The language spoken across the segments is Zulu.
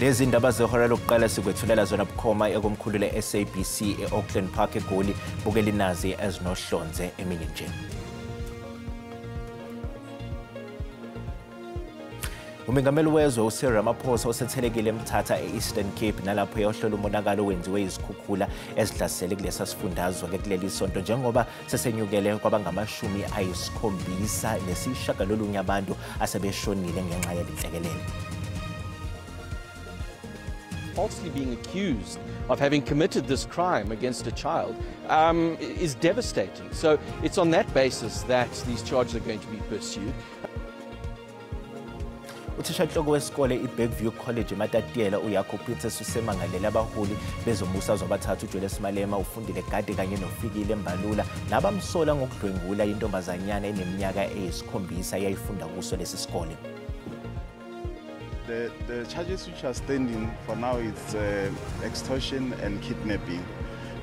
Lezi ndaba zehora lokuqala sikwethulela zona bukhoma ekomkhulu le-SABC e-Auckland Park eGoli bukela inazi ezinohlonze emini nje. Umengameli wezwe uCyril Ramaphosa usethelekile eMthatha e-Eastern Cape nalapho eyohlola umonakalo owenziwe izikhukhula ezihlasele kulesa sifundazwe kuleli sonto njengoba sesenyukele kwabangama-79 abantu asebeshonile ngenxa yalenhlekelele. Falsely being accused of having committed this crime against a child is devastating. So it's on that basis that these charges are going to be pursued. Uthishanhloko wesikole iBakeview College eMatatiele uYacob Peters usemangalela abaholi bezombusazwe abathathu uJulius Malema ufundile Gade kanye noFikile Mbalula nabamsola ngokudlwengula intombazanyana eneminyaka eyisikhombisa eyayifunda kuso lesi sikole. The charges which are standing for now is extortion and kidnapping,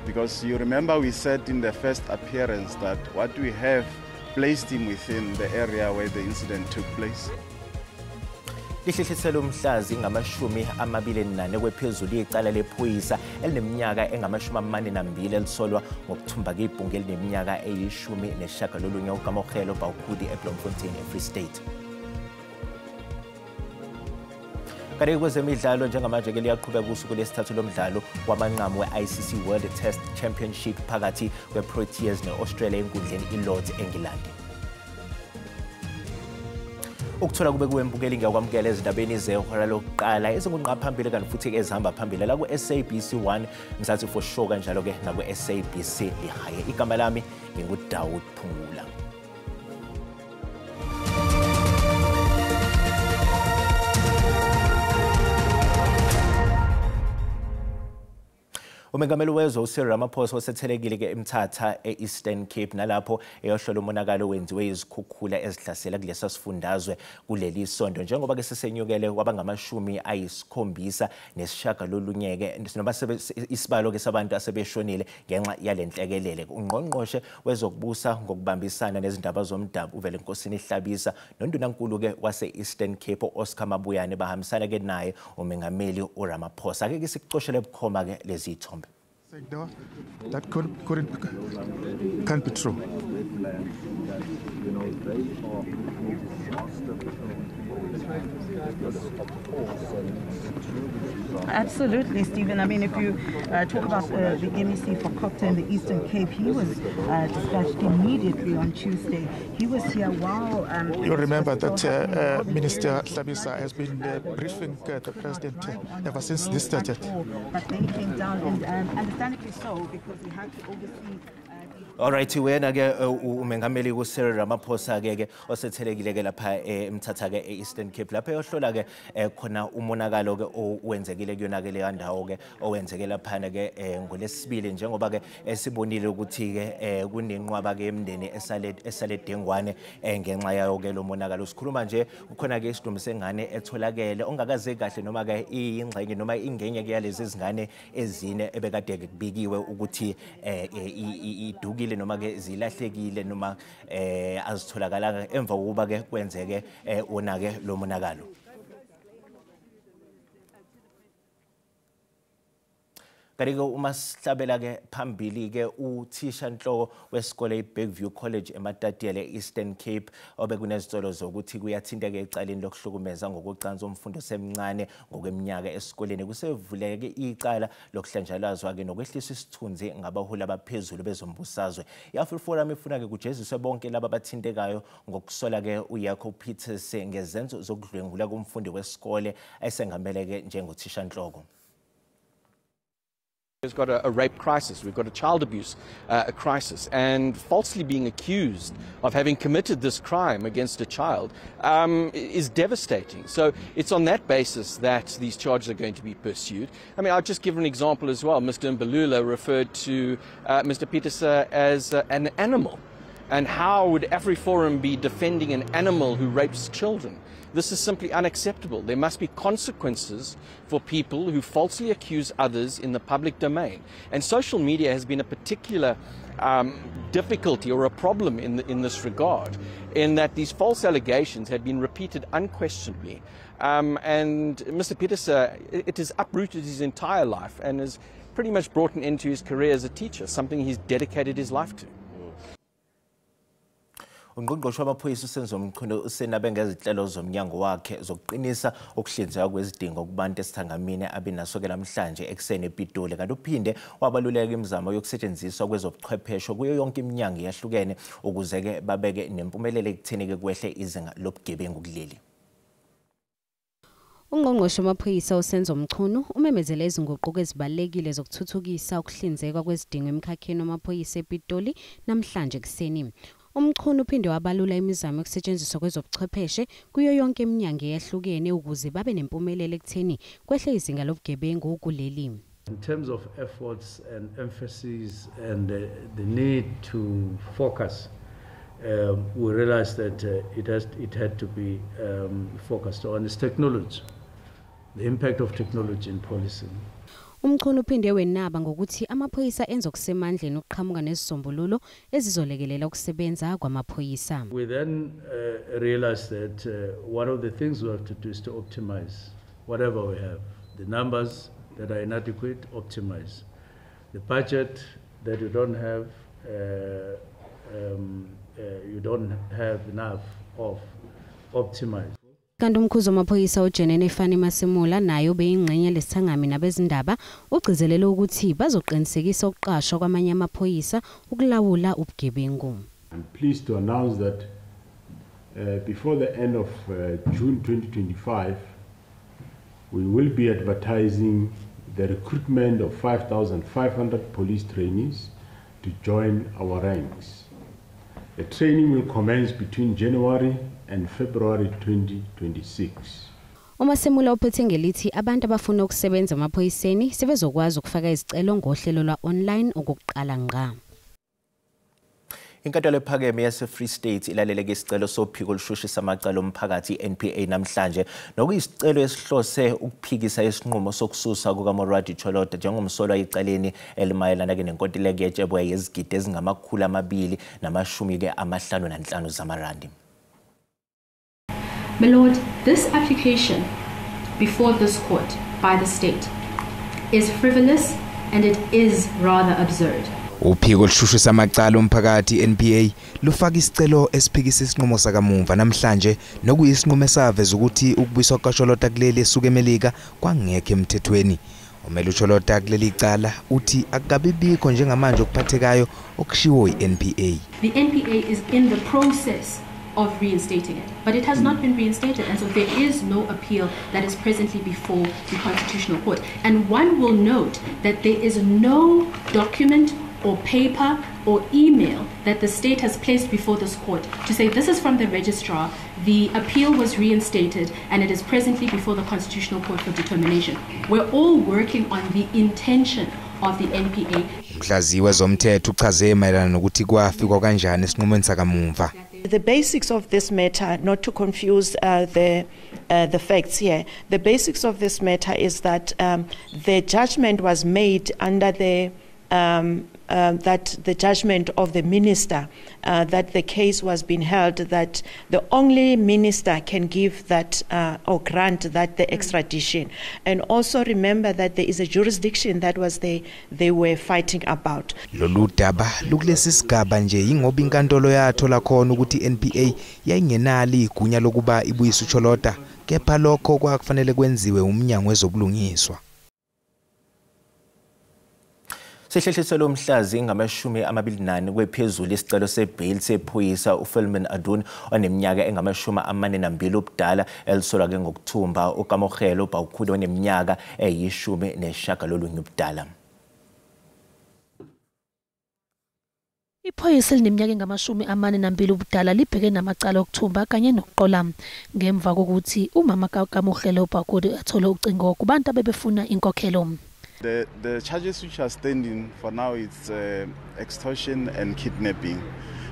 because you remember we said in the first appearance that what we have placed him within the area where the incident took place. Lihlehlisela umhlazi ngama-24 kwephezulu icala lephoyisa elineminyaka engama-42 elisolwa ngokuthumba ibhunga elineminyaka eyi-19 uGamogelo Bawkhudi eBloemfontein eFree State. Kanti kwezemidlalo njengamanje ke liyaqhubeka usuku lesithathu lomdlalo wamanqamu we-ICC World Test Championship phakathi kweProteas ne-Australia enkundleni iLords eNgilandi. Ukuthola kube kuwembukeli ngiyakwamukela ezindabeni zehora lokuqala ezingunqa phambili kanti futhi ezihamba phambili la ku-SABC 1 ngisathi for sure kanjalo ke naku-SABC lihaye. Igama lami nginguDawud Phungula. Umengameli wezwe uCyril Ramaphosa usethelekile ke eMthatha e-Eastern Cape nalapho eyohlola umonakalo owenziwe izikhukhula ezihlasela kulesa sifundazwe kuleli sonto njengoba ke sesenyukele kwabangama-79 ke noma isibalo ke sabantu asebeshonile ngenxa yalenhlekelele. Ungqongqoshe wezokubusa ngokubambisana nezindaba zomdabu uvele Nkosini Hlabisa noNdunankulu ke wase-Eastern Cape Oscar Mabuyane bahambisana ke naye umengameli uRamaphosa. Ake sikucoshele bukhoma ke lezi ithombe. That can't be true. Absolutely, Stephen. I mean, if you talk about the MEC for Copter in the Eastern Cape, he was dispatched immediately on Tuesday. He was here while... you remember that Minister Hlabisa has been briefing the President ever since this started. But then he came down, and understandably so, because we had to oversee... Alright, wena ke umengameli uCyril Ramaphosa ke osethelekile ke lapha eMthatha ke eEastern Cape lapha eyohlola ke khona umonakalo ke owenzekile kuyona ke le ndawo ke owenzeke lapha ke ngolesibili njengoba ke sibonile ukuthi ke kunenqwaba ke emndeni esale Dengwane ngenxa yayo ke lo monakalo. Sikhuluma nje ukhona ke isidumbu sengane etholakele ongakaze kahle noma ke ingxenye noma ingenye ke yalezi izingane ezine ebekade kubikiwe ukuthi idukile noma ke zilahlekile noma azitholakalanga emva kokuba ke kwenzeke wona ke lo monakalo. Kanti-ke uma sihlabela ke phambili ke uthishanhloko wesikole iBakeview College eMatatiele eEastern Cape obekunezitolo zokuthi kuyathinteka ecaleni lokuhlukumeza ngokucansa umfundo semncane ngokweminyaka esikoleni kusevuleke icala lokuhlanjalazwa ke nokwehlisa isithunzi ngabaholi abaphezulu bezombusazwe. iAfrica Forum ifuna ke kujeziswe bonke laba abathintekayo ngokusola ke uYacob Peters ngezenzo zokudlwengula kumfundi wesikole esengamele ke njengothishanhloko. We've got a rape crisis, we've got a child abuse crisis, and falsely being accused of having committed this crime against a child is devastating. So it's on that basis that these charges are going to be pursued. I mean, I'll just give an example as well. Mr. Mbalula referred to Mr. Peters as an animal. And how would AfriForum be defending an animal who rapes children? This is simply unacceptable. There must be consequences for people who falsely accuse others in the public domain. And social media has been a particular difficulty or a problem in this regard, in that these false allegations had been repeated unquestionably. And Mr. Pieterse, it has uprooted his entire life and has pretty much brought an end to his career as a teacher, something he's dedicated his life to. Ungqongqoshe wamaphoyisa uSenzo Mchunu usenabe ngezinhlelo zomnyango wakhe zokuqinisa ukuhlinzeka kwezidingo kubantu esithangamini abinaso ke namhlanje ekseni ePitoli, kanti uphinde wabaluleka imizamo yokusetshenziswa kwezobuchwepheshe kuyo yonke iminyango yahlukene ukuze ke babeke nempumelelo ekutheni ke kwehle izinga lobugebengu kuleli. Ungqongqoshe wamaphoyisa uSenzo Mchunu umemezele izinguquko ezibalekile zokuthuthukisa ukuhlinzeka kwezidingo emkhakheni wamaphoyisa ePitoli namhlanje ekseni. Umchunu uphinde wabalula imizamo yokusetshenziswa kwezobuchwepheshe kuyo yonke iminyango eyahlukene ukuze babe nempumelelo ekutheni kwehle izinga lobugebengu kuleli. In terms of efforts and emphasis and the need to focus, we realized that it had to be focused on its technology, the impact of technology in policing. Umchunu uphinde wenaba ngokuthi amaphoyisa enza okusemandleni ukuqhamuka nezisombululo ezizolekelela ukusebenza kwamaphoyisa. We then realized that one of the things we have to do is to optimize whatever we have. The numbers that are inadequate, optimize. The budget that you don't have enough of, optimize. Kanti umkhuzo wamaphoyisa uJenene Fani Masimula nayo beyingxenye lesithangami nabezindaba ugcizelele ukuthi bazoqinisekisa ukuqashwa kwamanye amaphoyisa ukulawula ubugebengu. I'm pleased to announce that before the end of June 2025 we will be advertising the recruitment of 5,500 police trainees to join our ranks. The training will commence between January and February 2026. Umasemula uphethe ngelithi abantu abafuna ukusebenza emaphoyiseni sebezokwazi ukufaka izicelo ngohlelo lwa online okuqala ngqa. Inkantolo ephakeme yase-Free State ilaleleke isicelo sophiko olushushisa amacala omphakathi NPA namhlanje nokuyisicelo esihlose ukuphikisa isinqumo sokususa kukaMoradi Tsholoto njengomsolwa ecaleni elimayelana nenkontileka yetshebwa yezigidi ezingama-255 zamarandi. My Lord, this application before this court by the state is frivolous and it is rather absurd. Uphiko olushushisa amacala omphakathi NPA lufaka isicelo esiphikisa isinqumo sakamuva namhlanje nokuyisinqumo esaveza ukuthi ukubuyiswa kaTsholota kuleli esuka eMelika kwangekho emthethweni. Umelo uTsholota kuleli icala uthi akukabibikho njengamanje okuphathekayo okushiwo iNPA. The NPA is in the process of reinstating it, but it has not been reinstated, and so there is no appeal that is presently before the Constitutional Court. And one will note that there is no document or paper or email that the state has placed before this court to say this is from the registrar, the appeal was reinstated and it is presently before the Constitutional Court for determination. We're all working on the intention of the NPA. Mhlaziwe zomthetho uchaze mayelana nokuthi kwafikwa kanjani esinqumweni sakamuva. The basics of this matter, not to confuse the facts here, the basics of this matter is that the judgment was made under the that the judgment of the minister, that the case was being held, that the only minister can give that or grant that the extradition. And also remember that there is a jurisdiction that was they were fighting about. Lolu daba lukulesi sigaba nje ingoba inkantolo yathola khona ukuthi NPA yayingenali igunya lokuba ibuyise uTsholota, kepha lokho kwakufanele kwenziwe umnyango wezobulungiswa. Sehlehliselo umhlazi ngama-24 kwephezulu isicelo sebail sephoyisa uPhilman Adun oneminyaka engama-42 ubudala elisolwa ke ngokuthumba uKamokhelo uBawukhulu oneminyaka eyi-19 ubudala. Iphoyisa elineminyaka engama-42 ubudala libheke namacala okuthumba kanye nokuqola ngemva kokuthi umama kaMokhelo uBawukhulu athole ucingo kubantu abebefuna inkokhelo. The charges which are standing for now is extortion and kidnapping,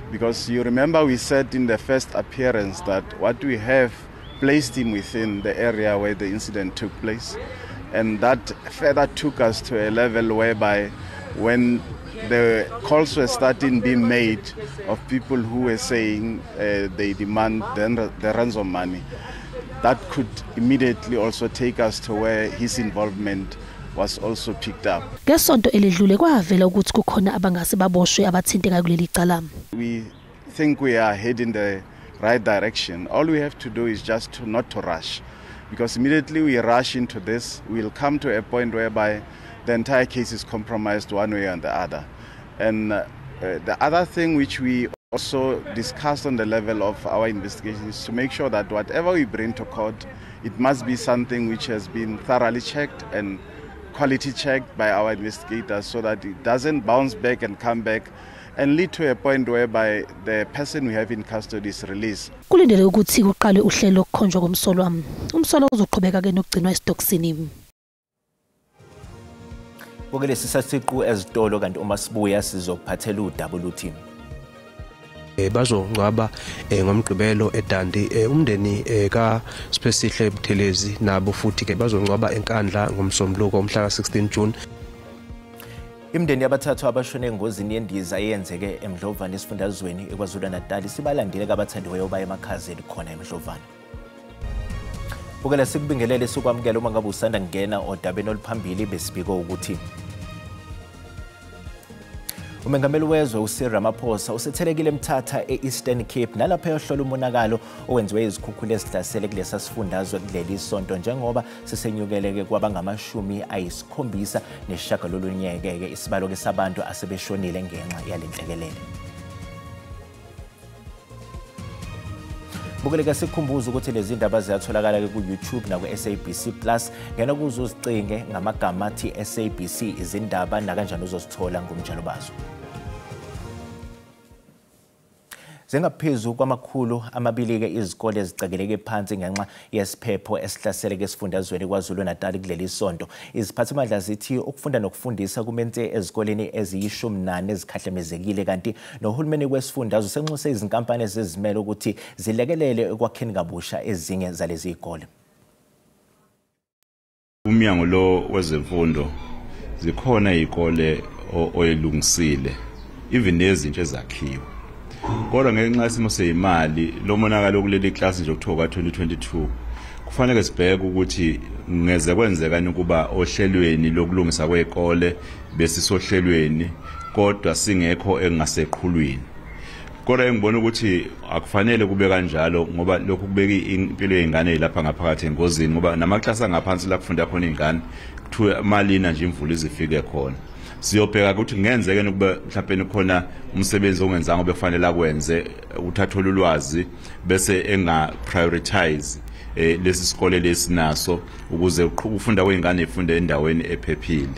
because you remember we said in the first appearance that what we have placed him within the area where the incident took place. And that further took us to a level whereby when the calls were starting being made of people who were saying they demand the ransom money, that could immediately also take us to where his involvement was also picked up. Ngesonto elidlule kwavela ukuthi kukhona abangase baboshwe abathinteka kuleli cala. We think we are heading the right direction. All we have to do is just not to rush, because immediately we rush into this, we'll come to a point whereby the entire case is compromised one way or the other. And the other thing which we also discussed on the level of our investigation is to make sure that whatever we bring to court, it must be something which has been thoroughly checked and quality checked by our investigators, so that it doesn't bounce back and come back and lead to a point whereby the person we have in custody is released. Kulindele ukuthi kuqale uhlelo lokukhonjwa komsolwa. Umsolwa uzoqhubeka ke nokugcinwa esitokisini. Bokele sisasiqu ezitolo kanti uma sibuya sizokuphathela uWT. Bazongcwaba ngomgqibelo eDandi umndeni ka Spesihle Buthelezi nabo futhi ke bazongcwaba eNkandla ngomsombuluko umhla ka16 June. Imndeni yabathathu abashone engozini yendiza eyenzeke eMdlovane esifundazweni eKwaZulu-Natal sibalandile kabathandiweyo baye emakhazeni khona eMdlovane. Bokele sikubingelele sikwamukela uma ngabe usanda ngena odabeni oluphambili besibiko ukuthi uMengameli wezwe uCyril Ramaphosa usethelekile eMthatha eEastern Cape nalapho ehlola umonakalo owenziwe izikhukhula ezihlasele kulesa sifundazwe kuleli sonto njengoba sisenyukeleke kwabangama-79 isibalo sabantu asebeshonile ngenxa yalenhlekelele. Bukeleka sikhumbuza ukuthi lezi ndaba ziyatholakala ku YouTube na ku SABC Plus ngena kuzo uzicinge ngamagama athi SABC izindaba nakanjani uzozithola ngomjalo bazo. Zengaphezu kwamakhulu amabili izikole ezicakeleke phansi ngenxa yesiphepho esihlasele esifundazweni KwaZulu-Natal kuleli sonto. Iziphathimandla zithi ukufunda nokufundisa kumenze ezikoleni eziyishumi-4 ezikhahlamezekile kanti nohulumeni wesifundazwe senxuse izinkampani ezizimele ukuthi zilekelele ekwakheni kabusha ezinye zalezi izikole. Umnyango lo wezemfundo zikhona izikole oyilungisile even nezinto ezakhiwe. Kodwa ngenxa yesimo seyimali lo monakalo kuleli class nje okuthiwa ka2022 kufanele sibheke ukuthi ngeze kwenzekani kuba ohlelweni lokulungisa kwezikole besisohlelweni kodwa singekho engaseqhulwini. Kodwa engibona ukuthi akufanele kube kanjalo ngoba lokhu kubeka impilo yezingane lapha ngaphakathi engozini ngoba namaklasi angaphansi la kufunda khona izingane kuthiwa malina nje imvula izifike khona. Siyobheka ukuthi kungenzeke ukuba mhlawumbe khona umsebenzi ongenzanga obekufanele akwenze uthathola ulwazi bese enga prioritize lesi sikole lesinaso ukuze ufunda kwezingane ifunde endaweni ephephile.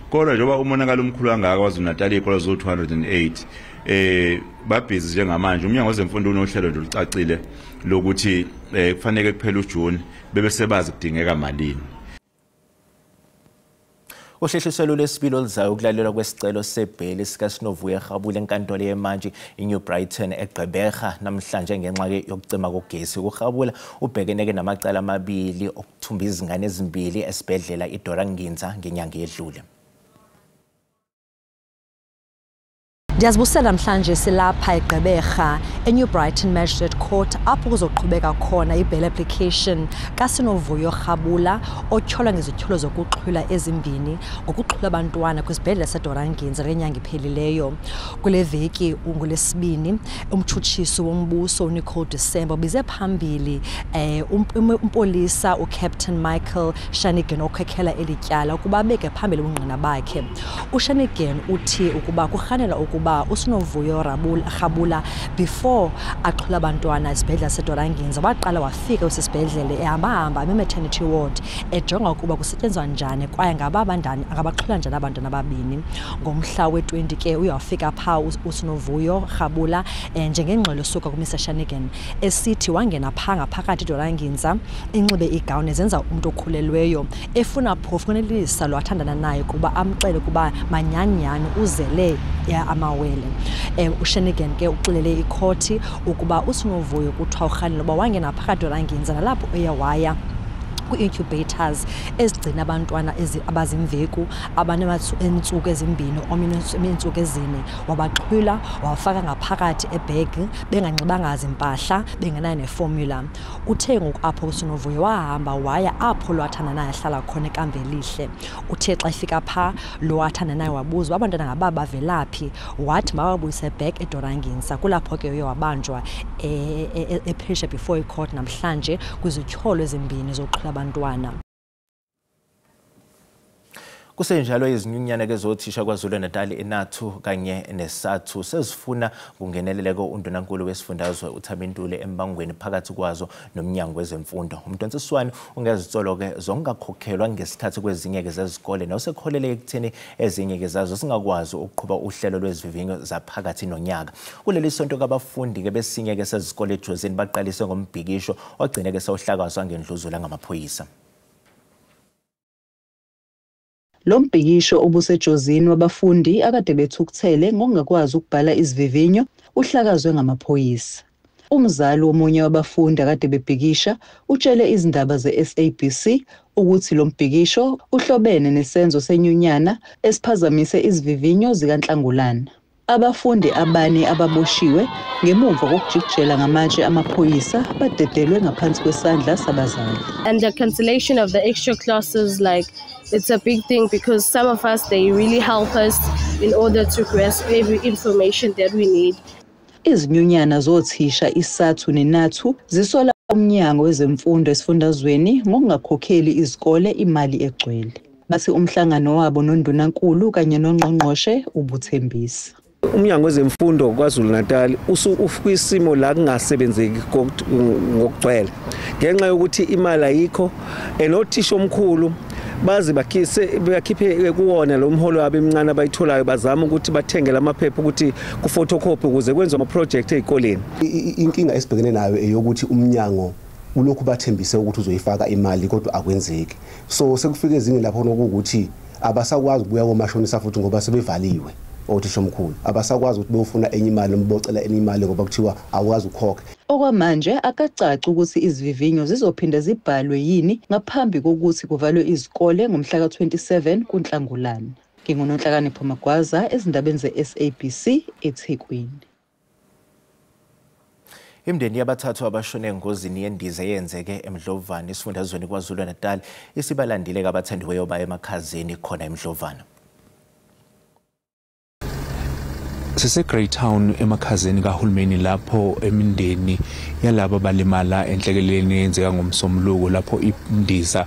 Kodwa njengoba umonakalo omkhulu kangaka KwaZulu-Natal izikole zo 208 babhizi njengamanje umnyango wezemfundo unohlelo nje olucacile lokuthi kufanele kuphela uJune bebe sebazi kudingeka malini. Uhlehliselo lesibili oluzayo ukulalelwa kwesicelo sebheli sikaSinovuya Rhabula enkantolo yemanje iNew Brighton eGqeberha namhlanje ngenxa yokucima kogesi. uRhabula ubhekeneke namacala amabili okuthumba izingane ezimbili esibhedlela iDoranginza ngenyanga edlule. Ndiyazibusela namhlanje silapha eGqeberha eNew Brighton Magistrate Court apho kuzoqhubeka khona ibail application kaSinovuya Rhabula otyholwa ngezityholo zokuxhwila ezimbini ngokuxhwila abantwana kwisibhedlela seDoranginza lenyanga iphelileyo. Kule veki ungolesibini umtshutshisi wombuso uNicole December bize phambili umpolisa uCaptain Michael Shanigan okhekhela elityala ukuba abeke phambili ubungqina bakhe. uShanigan uthi ukuba kurhanela ukuba uSinovuya Rhabula before axhula abantwana esibhedlela seDoranginza waqala wafika usibhedlele ehamba maternity ward ejonga ukuba kusetyenzwa njani kwaye ngabaxhula njani abantwana ababini. Ngomhla we-20 ke uyafika pha uSinovuya Rhabula njengengxelo suka kuMr Shanigan esithi wangena phakathi eDoranginza inxibe igawuni ezenza umuntu okhulelweyo efuna phofu kunelisa lwathandana naye kuba amxele kuba manyanyani uzele amawele. uShanigan ke uxelele ikhoti ukuba uSinovuyo kuthiwa urhanile uba wangena phakathi eRanginza nalapho eyawaya ku-incubators ezigcina abantwana abazimveku abaneentsuku ezimbini omnye iintsuku ezine, wabaxhwila wafaka ngaphakathi ebhegi benganxibanga zimpahla bengenayo neformula. Uthe ngoku apho uSinovuyo wahamba waya apho lwathanda naye ahlala khona eKamvelihle. Uthe xa efika phaa lo wathanda naye wabuza abantwana ngaba bavelaphi, wathi mawabuyise back eDoranginsa. Kulapho ke uye wabanjwa ephesha before icourt namhlanje kwizityholo ezimbini zokuxhwila abantwana. Kusenjalo izinyunyana ke zothisha KwaZulu-Natal eNathu kanye neSathu sezifuna kungeneleleko undunankulu wesifundazwe uThabintule embangweni phakathi kwazo nomnyango wezemfundo. Umntwantsiswano ungezitsolo ke zongakhokhelwa ngesikhathi kwezinye ke zezikole nosekholele ekutheni ezinye ke zazo singakwazi ukuqhuba uhlelo lwezivivinyo zaphakathi nonyaka. Kuleli sonto kabafundi ke besinye ke sezikole eJozini baqalise ngombhikisho ogcine ke sewuhlakazwa ngendluzula ngamaphoyisa. Lo mbhikisho obusejozini wabafundi akade bethukuthele ngokungakwazi ukubhala izivivinyo uhlakazwe ngamaphoyisa. Umzali womunye wabafundi akade bebhikisha utshele izindaba ze-SABC ukuthi lo mbhikisho uhlobene nesenzo senyunyana esiphazamise izivivinyo zikaNhlangulana. Abafundi abane ababoshiwe ngemuva kokujikijela ngamatshe amaphoyisa badedelwe ngaphansi kwesandla sabazali. And the cancellation of the extra classes, it's a big thing because some of us, they really help us in order to grasp every information that we need. Izinyunyana zothisha iSathu neNathu zisola umnyango wezemfundo esifundazweni ngokungakhokheli izikole imali egcwele. Bathi umhlangano wabo nondunankulu kanye nongqongqoshe ubuthembisa. Umnyango wezemfundo KwaZulu-Natal ufukwisimo la kungasebenzeki ngokugcwele ngenxa yokuthi imali ayikho enothisha omkhulu bazi bakhiphe kuwona lo mholo wabo emncane abayitholayo bazama ukuthi bathenge lamaphepha ukuthi ku photocopy ukuze kwenziwe ama project ezikoleni. Inkinga esibhekene nayo eyokuthi umnyango ulokhu bathembise ukuthi uzoyifaka imali kodwa akwenzeki. So sekufike ezinye lapho nokuthi abasakwazi ukubuya komashonisa futhi ngoba sebevaliwe. Othisha omkhulu abasakwazi ukuthi beyofuna enye imali mbocela enye imali ngoba kuthiwa awukwazi ukukhokha. Okwamanje akacaci ukuthi izivivinyo zizophinda zibhalwe yini ngaphambi kokuthi kuvalwe izikole ngomhla ka-27 kuNhlangulana. NginguNonhlakanipho Magwaza ezindabeni ze-SABC eThekwini. Imndeni yabathathu abashone engozini yendiza eyenzeke eMdlovana esifundazweni KwaZulu-Natal isibalandile kabathandiweyo baye emakhazeni khona eMdlovana. Sise-Greytown emakhazeni kahulumeni lapho imindeni yalabo balimala enhlekeleleni eyenzeka ngomsombuluko lapho indiza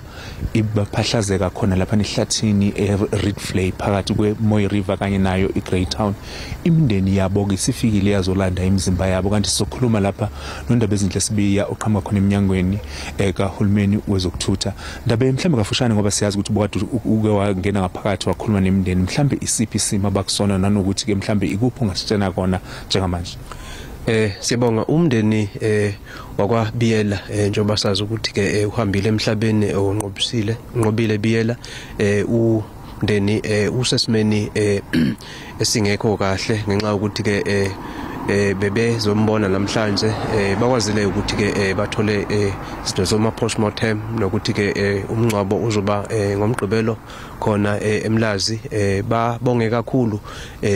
ibaphahlazeka khona lapha ehlathini eRedflay phakathi kweMoy River kanye nayo iGreytown. Imindeni yabo ke sifikile yazolanda imizimba yabo kanti sizokhuluma lapha nondaba ezinhle sibiya oqhamuka khona eminyangweni kahulumeni wezokuthutha. Ndaba mhlambe kafushane ngoba siyazi ukuthi ubukade uke wangena ngaphakathi wakhuluma nemindeni mhlambe isiphi isimo abakusona nanokuthi ke mhlambe ikuphi ungasitshena kona njengamanje. Siyabonga umndeni wakwaBiyela njengoba sazi ukuthi ke uhambile emhlabeni onqobile Biyela umndeni usesimeni esingekho kahle ngenxa ukuthi ke bebezombona namhlanje bakwazile ukuthi ke bathole izinto zoma postmortem nokuthi ke umncwabo uzoba ngomgqibelo khona eMlazi. Babonge kakhulu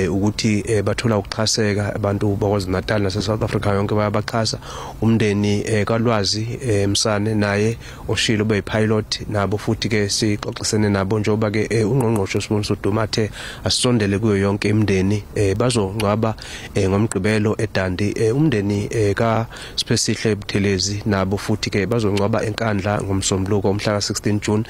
ukuthi bathola ukuxhaseka abantu bakwaZulu-Natal naseSouth Africa yonke bayabaxhasa. Umndeni kaLwazi Msane naye oshilo beyipilot nabo futhi ke sixoxisene nabo njengoba ke ungqongqoshe Sibonisa Dumathe asondele kuyo yonke imndeni bazongcwaba ngomgqibelo eDandi. Umndeni kaSipesihle Buthelezi nabo futhi ke bazongcwaba eNkandla ngomsombuluko umhla ka-16 June.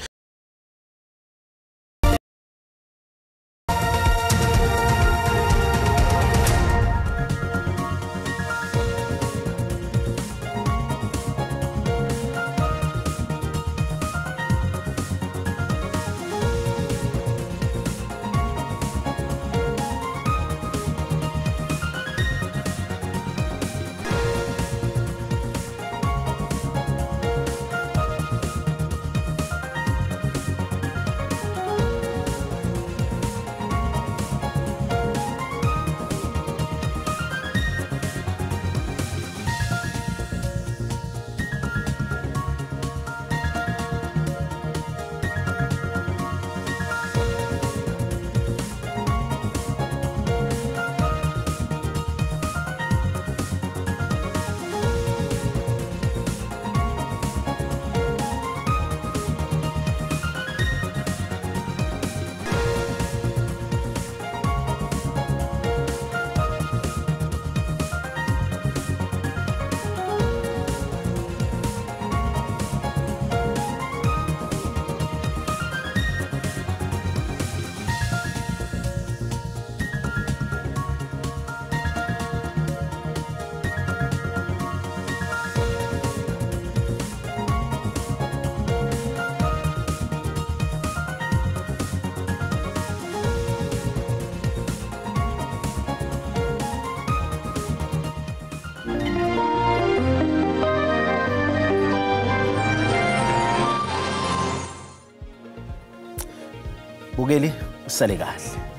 Bukeli usale kahle.